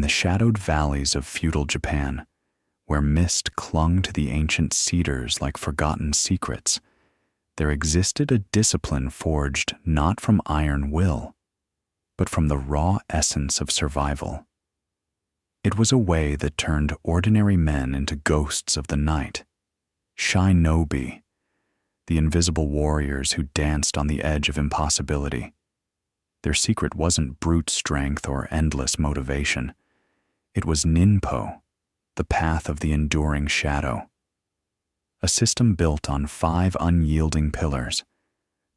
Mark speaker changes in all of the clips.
Speaker 1: the shadowed valleys of feudal Japan, where mist clung to the ancient cedars like forgotten secrets, there existed a discipline forged not from iron will, but from the raw essence of survival. It was a way that turned ordinary men into ghosts of the night, shinobi, the invisible warriors who danced on the edge of impossibility. Their secret wasn't brute strength or endless motivation. It was Ninpo, the path of the enduring shadow. A system built on 5 unyielding pillars,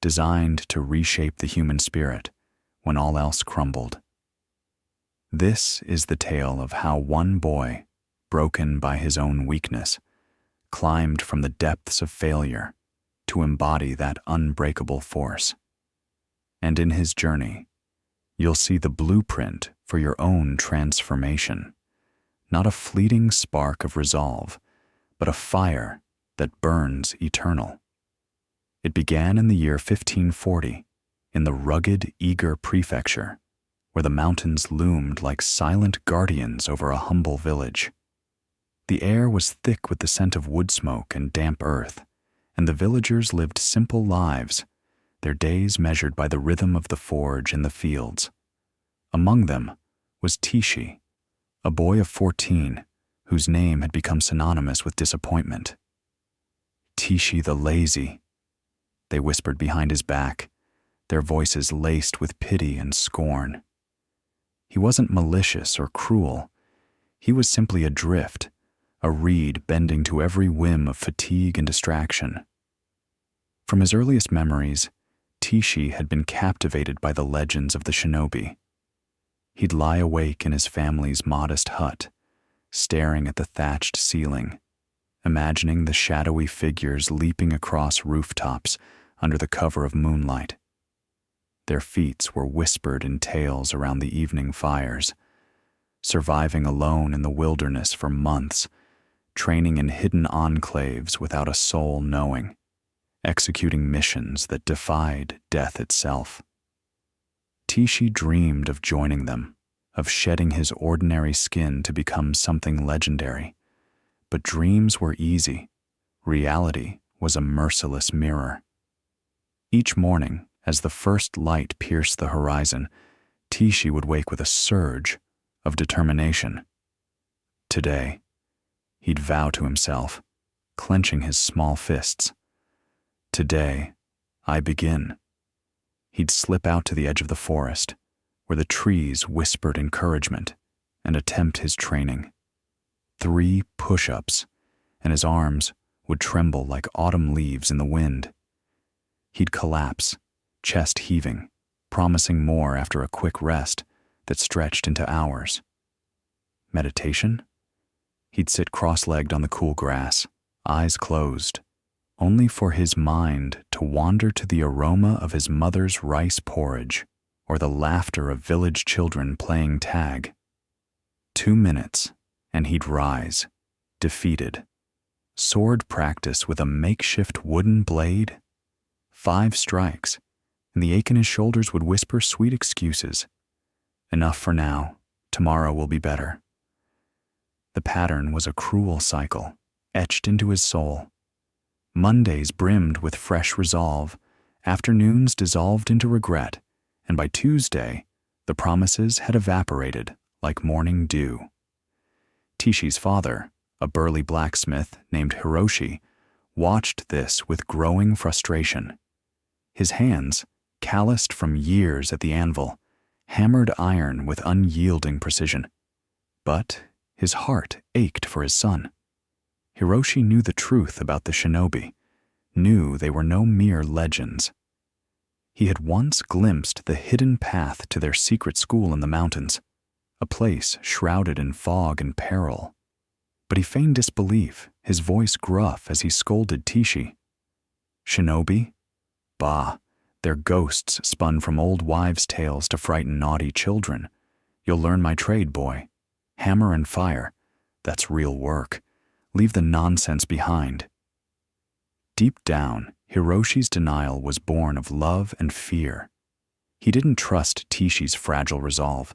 Speaker 1: designed to reshape the human spirit when all else crumbled. This is the tale of how one boy, broken by his own weakness, climbed from the depths of failure to embody that unbreakable force. And in his journey, you'll see the blueprint for your own transformation, not a fleeting spark of resolve, but a fire that burns eternal. It began in the year 1540, in the rugged, eager prefecture, where the mountains loomed like silent guardians over a humble village. The air was thick with the scent of wood smoke and damp earth, and the villagers lived simple lives, their days measured by the rhythm of the forge in the fields. Among them was Tishi, a boy of 14, whose name had become synonymous with disappointment. Tishi the lazy, they whispered behind his back, their voices laced with pity and scorn. He wasn't malicious or cruel. He was simply adrift, a reed bending to every whim of fatigue and distraction. From his earliest memories, Tishi had been captivated by the legends of the shinobi. He'd lie awake in his family's modest hut, staring at the thatched ceiling, imagining the shadowy figures leaping across rooftops under the cover of moonlight. Their feats were whispered in tales around the evening fires, surviving alone in the wilderness for months, training in hidden enclaves without a soul knowing, executing missions that defied death itself. Tishi dreamed of joining them, of shedding his ordinary skin to become something legendary. But dreams were easy. Reality was a merciless mirror. Each morning, as the first light pierced the horizon, Tishi would wake with a surge of determination. Today, he'd vow to himself, clenching his small fists. Today, I begin. He'd slip out to the edge of the forest, where the trees whispered encouragement, and attempt his training. 3 push-ups, and his arms would tremble like autumn leaves in the wind. He'd collapse, chest heaving, promising more after a quick rest that stretched into hours. Meditation? He'd sit cross-legged on the cool grass, eyes closed, only for his mind to wander to the aroma of his mother's rice porridge or the laughter of village children playing tag. 2 minutes, and he'd rise, defeated. Sword practice with a makeshift wooden blade? 5 strikes, and the ache in his shoulders would whisper sweet excuses. Enough for now, tomorrow will be better. The pattern was a cruel cycle, etched into his soul. Mondays brimmed with fresh resolve, afternoons dissolved into regret, and by Tuesday, the promises had evaporated like morning dew. Tishi's father, a burly blacksmith named Hiroshi, watched this with growing frustration. His hands, calloused from years at the anvil, hammered iron with unyielding precision. But his heart ached for his son. Hiroshi knew the truth about the shinobi, knew they were no mere legends. He had once glimpsed the hidden path to their secret school in the mountains, a place shrouded in fog and peril. But he feigned disbelief, his voice gruff as he scolded Tishi. Shinobi? Bah, they're ghosts spun from old wives' tales to frighten naughty children. You'll learn my trade, boy. Hammer and fire. That's real work. Leave the nonsense behind. Deep down, Hiroshi's denial was born of love and fear. He didn't trust Tishi's fragile resolve,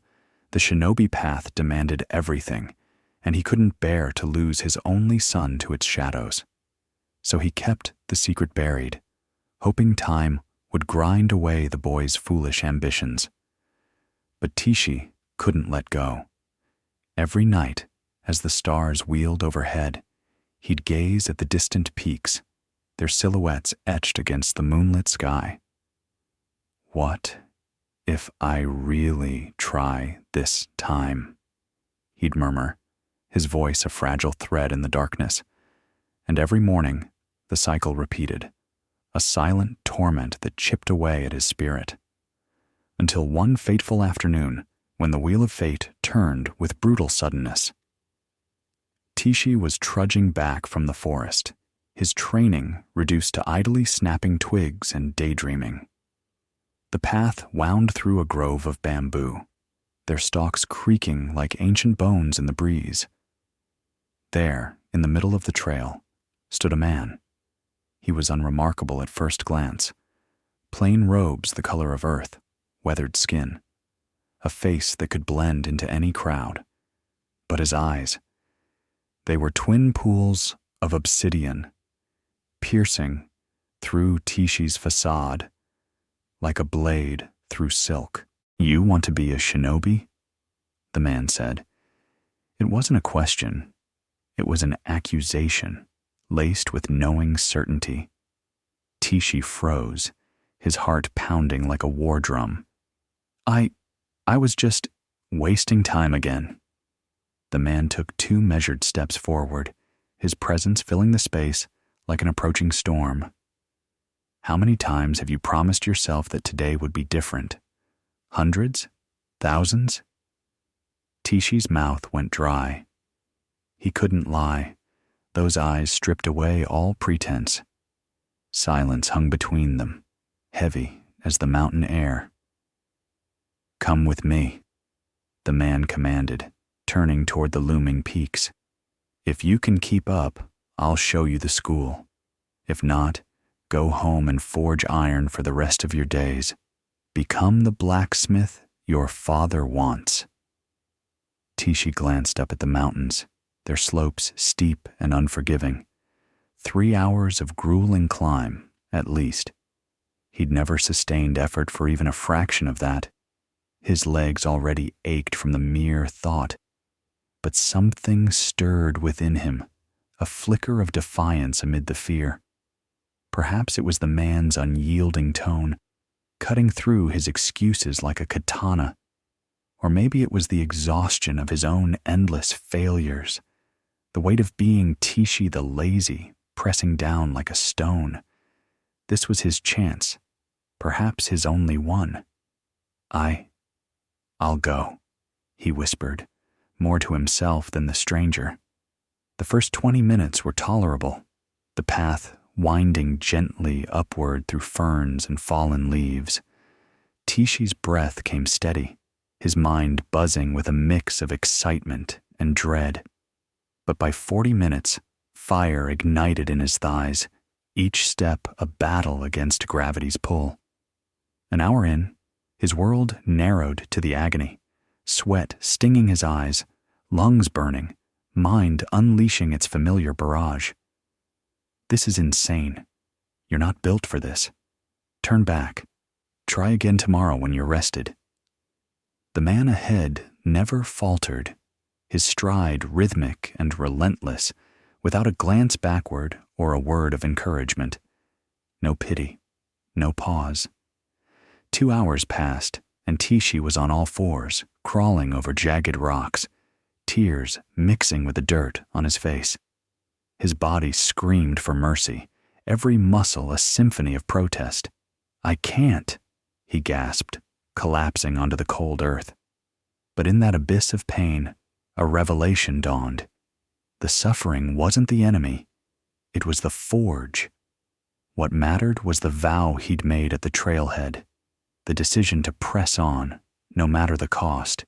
Speaker 1: The shinobi path demanded everything, and he couldn't bear to lose his only son to its shadows. So he kept the secret buried, hoping time would grind away the boy's foolish ambitions. But Tishi couldn't let go. Every night, as the stars wheeled overhead, he'd gaze at the distant peaks, their silhouettes etched against the moonlit sky. What if I really try this time? He'd murmur, his voice a fragile thread in the darkness. And every morning, the cycle repeated, a silent torment that chipped away at his spirit. Until one fateful afternoon, when the wheel of fate turned with brutal suddenness. Tishi was trudging back from the forest, his training reduced to idly snapping twigs and daydreaming. The path wound through a grove of bamboo, their stalks creaking like ancient bones in the breeze. There, in the middle of the trail, stood a man. He was unremarkable at first glance. Plain robes the color of earth, weathered skin, a face that could blend into any crowd. But his eyes, they were twin pools of obsidian, piercing through Tishi's facade like a blade through silk. You want to be a shinobi? The man said. It wasn't a question. It was an accusation, laced with knowing certainty. Tishi froze, his heart pounding like a war drum. I was just wasting time again. The man took 2 measured steps forward, his presence filling the space like an approaching storm. How many times have you promised yourself that today would be different? Hundreds? Thousands? Tishi's mouth went dry. He couldn't lie. Those eyes stripped away all pretense. Silence hung between them, heavy as the mountain air. Come with me, the man commanded, turning toward the looming peaks. If you can keep up, I'll show you the school. If not, go home and forge iron for the rest of your days. Become the blacksmith your father wants. Tishi glanced up at the mountains, their slopes steep and unforgiving. 3 hours of grueling climb, at least. He'd never sustained effort for even a fraction of that. His legs already ached from the mere thought. But something stirred within him, a flicker of defiance amid the fear. Perhaps it was the man's unyielding tone, cutting through his excuses like a katana. Or maybe it was the exhaustion of his own endless failures, the weight of being Tishi the lazy, pressing down like a stone. This was his chance, perhaps his only one. I'll go, he whispered, more to himself than the stranger. The first 20 minutes were tolerable, the path winding gently upward through ferns and fallen leaves. Tishi's breath came steady, his mind buzzing with a mix of excitement and dread. But by 40 minutes, fire ignited in his thighs, each step a battle against gravity's pull. An hour in, his world narrowed to the agony, sweat stinging his eyes, lungs burning, mind unleashing its familiar barrage. This is insane. You're not built for this. Turn back. Try again tomorrow when you're rested. The man ahead never faltered, his stride rhythmic and relentless, without a glance backward or a word of encouragement. No pity, no pause. 2 hours passed, and Tishi was on all fours, crawling over jagged rocks, tears mixing with the dirt on his face. His body screamed for mercy, every muscle a symphony of protest. I can't, he gasped, collapsing onto the cold earth. But in that abyss of pain, a revelation dawned. The suffering wasn't the enemy, it was the forge. What mattered was the vow he'd made at the trailhead, the decision to press on, no matter the cost.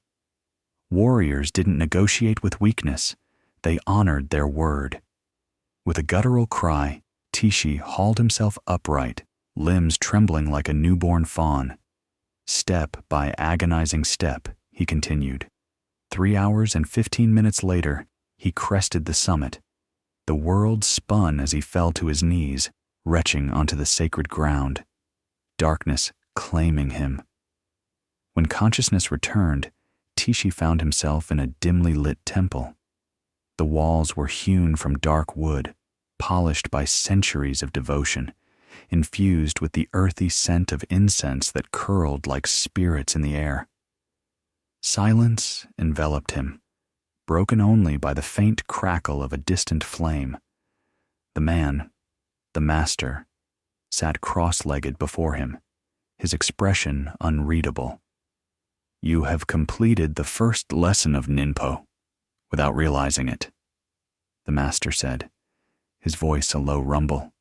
Speaker 1: Warriors didn't negotiate with weakness, they honored their word. With a guttural cry, Tishi hauled himself upright, limbs trembling like a newborn fawn. Step by agonizing step, he continued, 3 hours and 15 minutes later, he crested the summit. The world spun as he fell to his knees, retching onto the sacred ground, darkness claiming him. When consciousness returned, Tishi found himself in a dimly lit temple. The walls were hewn from dark wood, polished by centuries of devotion, infused with the earthy scent of incense that curled like spirits in the air. Silence enveloped him, broken only by the faint crackle of a distant flame. The man, the master, sat cross-legged before him, his expression unreadable. "You have completed the first lesson of Ninpo, without realizing it," the master said, his voice a low rumble.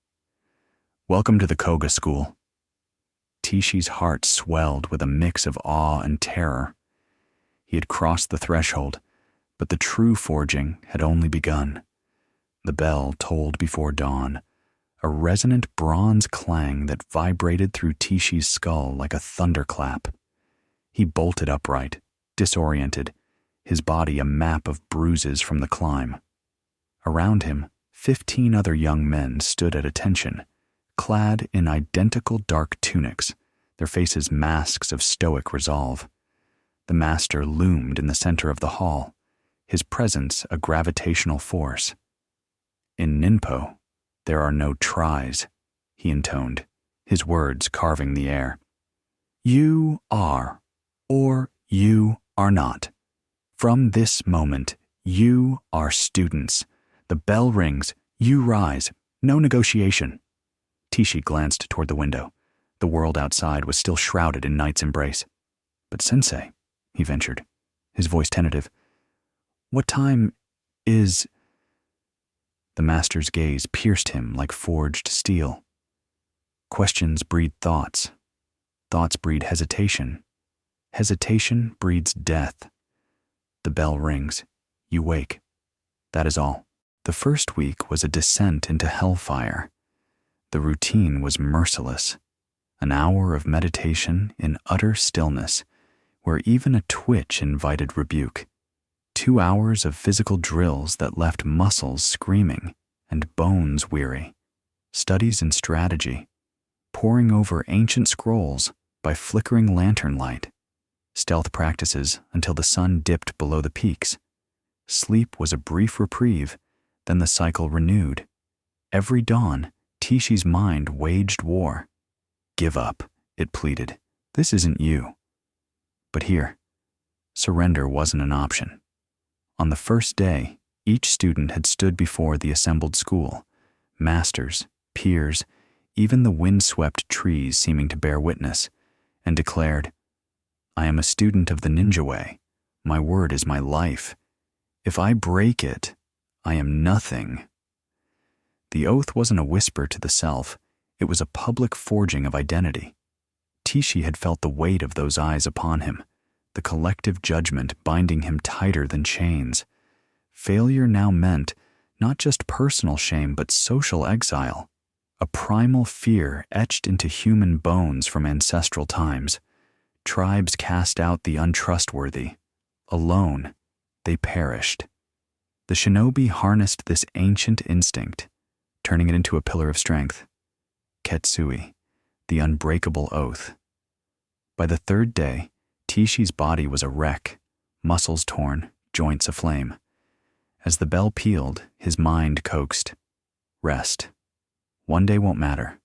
Speaker 1: "Welcome to the Koga school." Tishi's heart swelled with a mix of awe and terror. He had crossed the threshold, but the true forging had only begun. The bell tolled before dawn, a resonant bronze clang that vibrated through Tishi's skull like a thunderclap. He bolted upright, disoriented, his body a map of bruises from the climb. Around him, 15 other young men stood at attention, clad in identical dark tunics, their faces masks of stoic resolve. The master loomed in the center of the hall, his presence a gravitational force. "In Ninpo, there are no tries," he intoned, his words carving the air. "You are, or you are not. From this moment, you are students. The bell rings, you rise, no negotiation." Tishi glanced toward the window. The world outside was still shrouded in night's embrace. "But sensei," he ventured, his voice tentative, "what time is—" The master's gaze pierced him like forged steel. Questions breed thoughts. Thoughts breed hesitation. Hesitation breeds death. The bell rings. You wake. That is all. The first week was a descent into hellfire. The routine was merciless. An hour of meditation in utter stillness, where even a twitch invited rebuke. 2 hours of physical drills that left muscles screaming and bones weary. Studies in strategy. Poring over ancient scrolls by flickering lantern light. Stealth practices until the sun dipped below the peaks. Sleep was a brief reprieve, then the cycle renewed. Every dawn, Tishi's mind waged war. "Give up," it pleaded. "This isn't you." But here, surrender wasn't an option. On the first day, each student had stood before the assembled school, masters, peers, even the wind-swept trees seeming to bear witness, and declared, "I am a student of the ninja way. My word is my life. If I break it, I am nothing." The oath wasn't a whisper to the self, it was a public forging of identity. Tishi had felt the weight of those eyes upon him, the collective judgment binding him tighter than chains. Failure now meant not just personal shame but social exile, a primal fear etched into human bones from ancestral times. Tribes cast out the untrustworthy. Alone, they perished. The shinobi harnessed this ancient instinct, turning it into a pillar of strength. Ketsui, the unbreakable oath. By the third day, Tishi's body was a wreck, muscles torn, joints aflame. As the bell pealed, his mind coaxed. Rest. One day won't matter.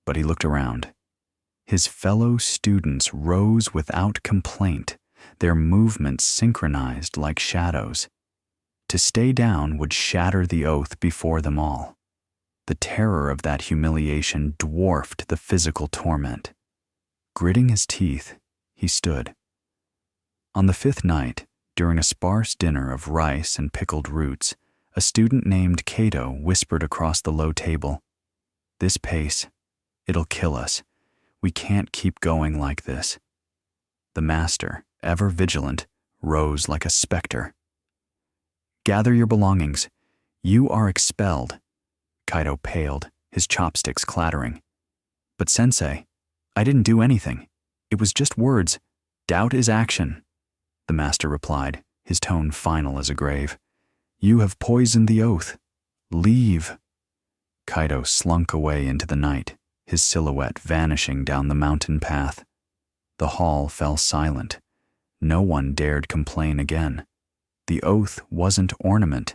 Speaker 1: But he looked around. His fellow students rose without complaint, their movements synchronized like shadows. To stay down would shatter the oath before them all. The terror of that humiliation dwarfed the physical torment. Gritting his teeth, he stood. On the 5th night, during a sparse dinner of rice and pickled roots, a student named Kato whispered across the low table, "This pace, it'll kill us. We can't keep going like this." The master, ever vigilant, rose like a specter. "Gather your belongings. You are expelled." Kaito paled, his chopsticks clattering. "But sensei, I didn't do anything. It was just words. Doubt is action," the master replied, his tone final as a grave. "You have poisoned the oath. Leave." Kaido slunk away into the night, his silhouette vanishing down the mountain path. The hall fell silent. No one dared complain again. The oath wasn't ornament.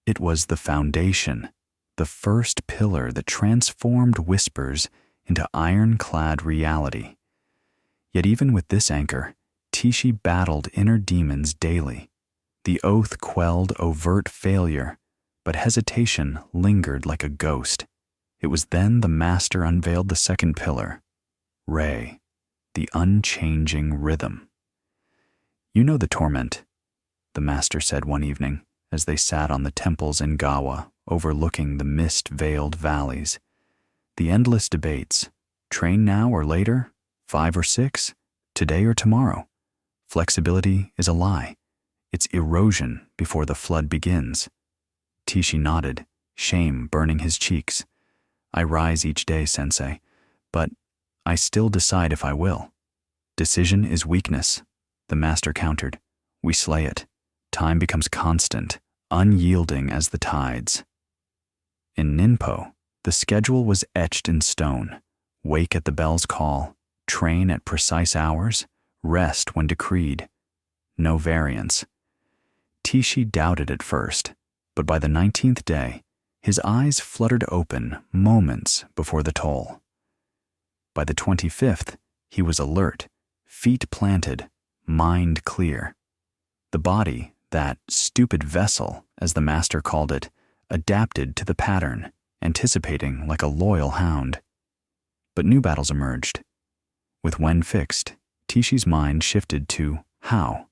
Speaker 1: It was the foundation, the first pillar that transformed whispers into ironclad reality. Yet even with this anchor, Tishi battled inner demons daily. The oath quelled overt failure, but hesitation lingered like a ghost. It was then the master unveiled the second pillar, Rei, the unchanging rhythm. "You know the torment," the master said one evening as they sat on the temples in Gawa, overlooking the mist-veiled valleys. "The endless debates, train now or later, 5 or 6, today or tomorrow. Flexibility is a lie. It's erosion before the flood begins." Tishi nodded, shame burning his cheeks. "I rise each day, sensei, but I still decide if I will." "Decision is weakness," the master countered. "We slay it. Time becomes constant, unyielding as the tides." In Ninpo, the schedule was etched in stone. Wake at the bell's call, train at precise hours, rest when decreed. No variance. Tishi doubted at first, but by the 19th day, his eyes fluttered open moments before the toll. By the 25th, he was alert, feet planted, mind clear. The body, that stupid vessel, as the master called it, adapted to the pattern, anticipating like a loyal hound. But new battles emerged. With when fixed, Tishi's mind shifted to how.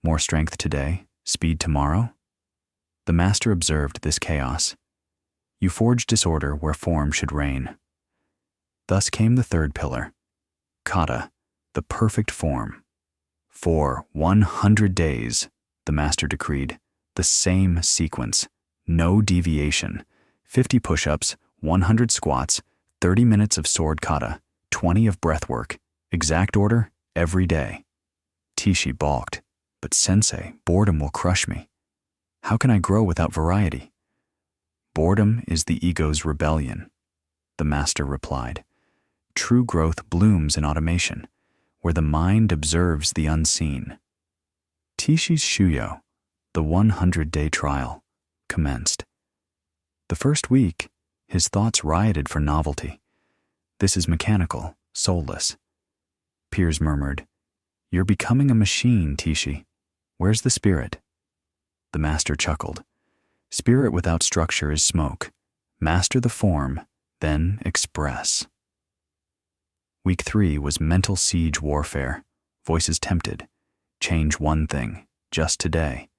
Speaker 1: More strength today, speed tomorrow? The master observed this chaos. You forge disorder where form should reign. Thus came the third pillar, kata, the perfect form. For 100 days, the master decreed, the same sequence, no deviation, 50 push-ups, 100 squats, 30 minutes of sword kata, 20 of breath work, exact order every day. Tishi balked, "But sensei, boredom will crush me. How can I grow without variety?" "Boredom is the ego's rebellion," the master replied. "True growth blooms in automation, where the mind observes the unseen." Tishi's Shuyo, the 100-day trial, commenced. The first week, his thoughts rioted for novelty. This is mechanical, soulless. Peers murmured, "You're becoming a machine, Tishi. Where's the spirit?" The master chuckled. "Spirit without structure is smoke. Master the form, then express." Week 3 was mental siege warfare. Voices tempted. Change one thing, just today.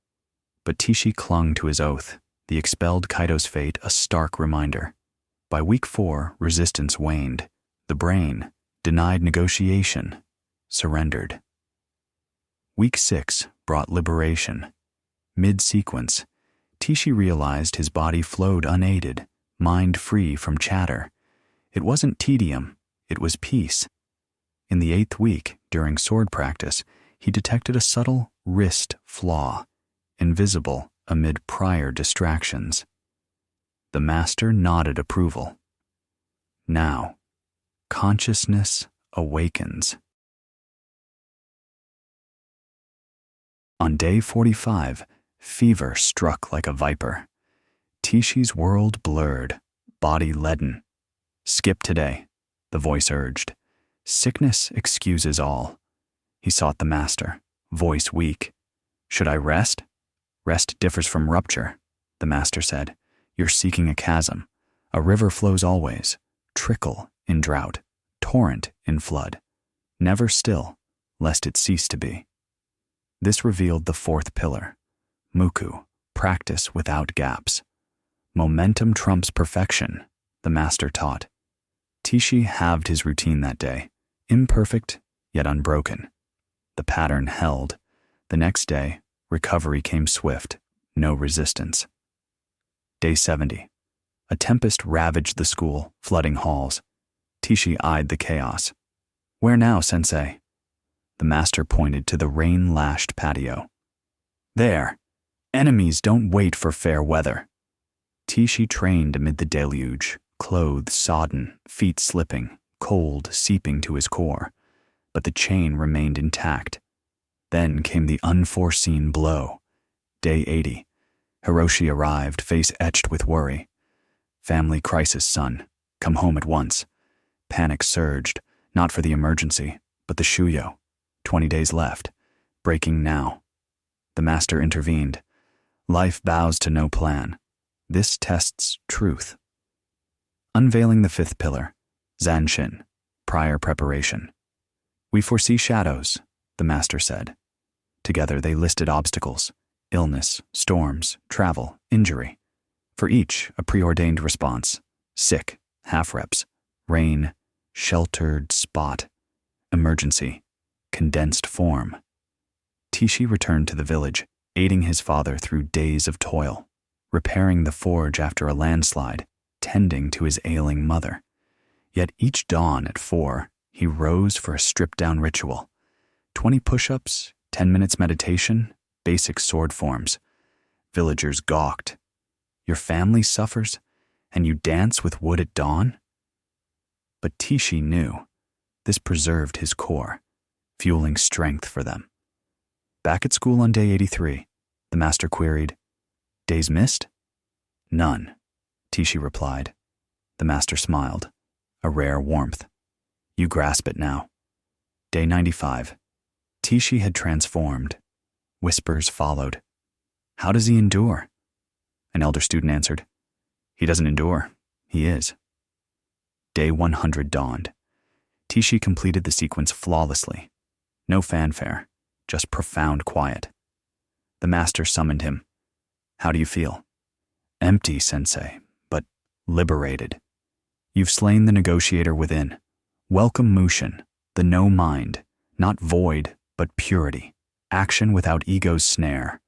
Speaker 1: But Tishi clung to his oath, the expelled Kaido's fate a stark reminder. By week 4, resistance waned. The brain, denied negotiation, surrendered. Week 6 brought liberation. Mid-sequence, Tishi realized his body flowed unaided, mind free from chatter. It wasn't tedium, it was peace. In the 8th week, during sword practice, he detected a subtle wrist flaw, invisible amid prior distractions. The master nodded approval. Now, consciousness awakens. On day 45, fever struck like a viper. Tishi's world blurred, body leaden. "Skip today," the voice urged. "Sickness excuses all." He sought the master, voice weak. "Should I rest?" "Rest differs from rupture," the master said. "You're seeking a chasm. A river flows always, trickle in drought, torrent in flood. Never still, lest it cease to be." This revealed the 4th pillar, muku, practice without gaps. Momentum trumps perfection, the master taught. Tishi halved his routine that day, imperfect yet unbroken. The pattern held. The next day, recovery came swift, no resistance. Day 70. A tempest ravaged the school, flooding halls. Tishi eyed the chaos. "Where now, sensei?" The master pointed to the rain-lashed patio. There. Enemies don't wait for fair weather. Tishi trained amid the deluge, clothes sodden, feet slipping, cold seeping to his core. But the chain remained intact. Then came the unforeseen blow. Day 80. Hiroshi arrived, face etched with worry. Family crisis, son. Come home at once. Panic surged, not for the emergency, but the shuyo. 20 days left. Breaking now. The master intervened. Life bows to no plan. This tests truth. Unveiling the fifth pillar, Zanshin, prior preparation. We foresee shadows, the master said. Together they listed obstacles, illness, storms, travel, injury. For each, a preordained response. Sick, half reps. Rain, sheltered spot. Emergency, condensed form. Tishi returned to the village, aiding his father through days of toil, repairing the forge after a landslide, tending to his ailing mother. Yet each dawn at 4, he rose for a stripped-down ritual. 20 push-ups, 10 minutes meditation, basic sword forms. Villagers gawked. Your family suffers, and you dance with wood at dawn? But Tishi knew. This preserved his core, fueling strength for them. Back at school on day 83, the master queried, Days missed? None, Tishi replied. The master smiled, a rare warmth. You grasp it now. Day 95. Tishi had transformed. Whispers followed. How does he endure? An elder student answered, He doesn't endure, he is. Day 100 dawned. Tishi completed the sequence flawlessly. No fanfare, just profound quiet. The master summoned him. How do you feel? Empty, sensei, but liberated. You've slain the negotiator within. Welcome Mushin, the no mind, not void, but purity, action without ego's snare.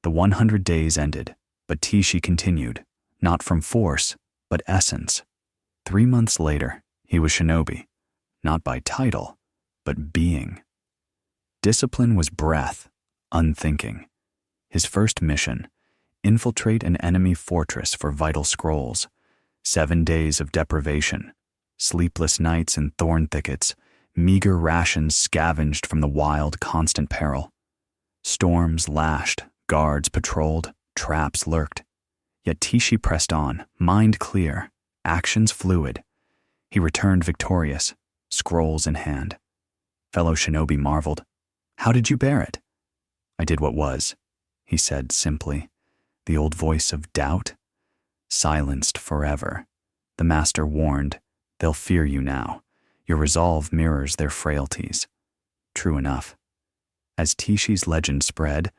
Speaker 1: The 100 days ended, but Tishi continued, not from force, but essence. 3 months later, he was shinobi, not by title, but being. Discipline was breath, unthinking. His first mission, infiltrate an enemy fortress for vital scrolls. 7 days of deprivation, sleepless nights in thorn thickets, meager rations scavenged from the wild, constant peril. Storms lashed, guards patrolled, traps lurked. Yet Tishi pressed on, mind clear, actions fluid. He returned victorious, scrolls in hand. Fellow shinobi marveled. How did you bear it? I did what was, he said simply. The old voice of doubt? Silenced forever. The master warned, they'll fear you now. Your resolve mirrors their frailties. True enough. As Tishi's legend spread,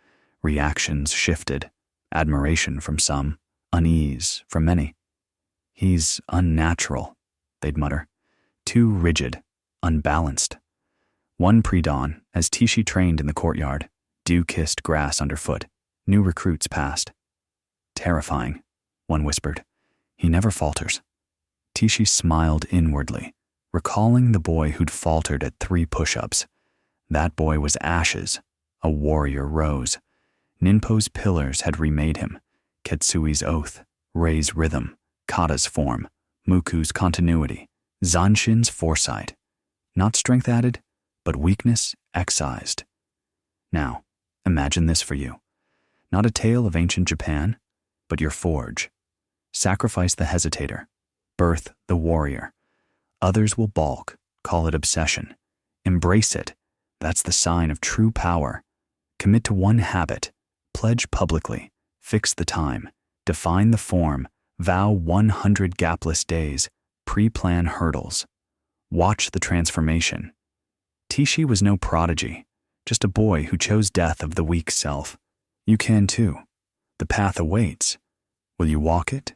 Speaker 1: reactions shifted. Admiration from some, unease from many. He's unnatural, they'd mutter. Too rigid, unbalanced. One pre-dawn, as Tishi trained in the courtyard, dew-kissed grass underfoot, new recruits passed. Terrifying, one whispered. He never falters. Tishi smiled inwardly, recalling the boy who'd faltered at 3 push-ups. That boy was ashes. A warrior rose. Ninpo's pillars had remade him. Ketsui's oath, Rei's rhythm, Kata's form, Muku's continuity, Zanshin's foresight. Not strength added, but weakness excised. Now, imagine this for you. Not a tale of ancient Japan, but your forge. Sacrifice the hesitator. Birth the warrior. Others will balk, call it obsession. Embrace it. That's the sign of true power. Commit to one habit. Pledge publicly. Fix the time. Define the form. Vow 100 gapless days. Pre-plan hurdles. Watch the transformation. Tishi was no prodigy, just a boy who chose death of the weak self. You can too. The path awaits. Will you walk it?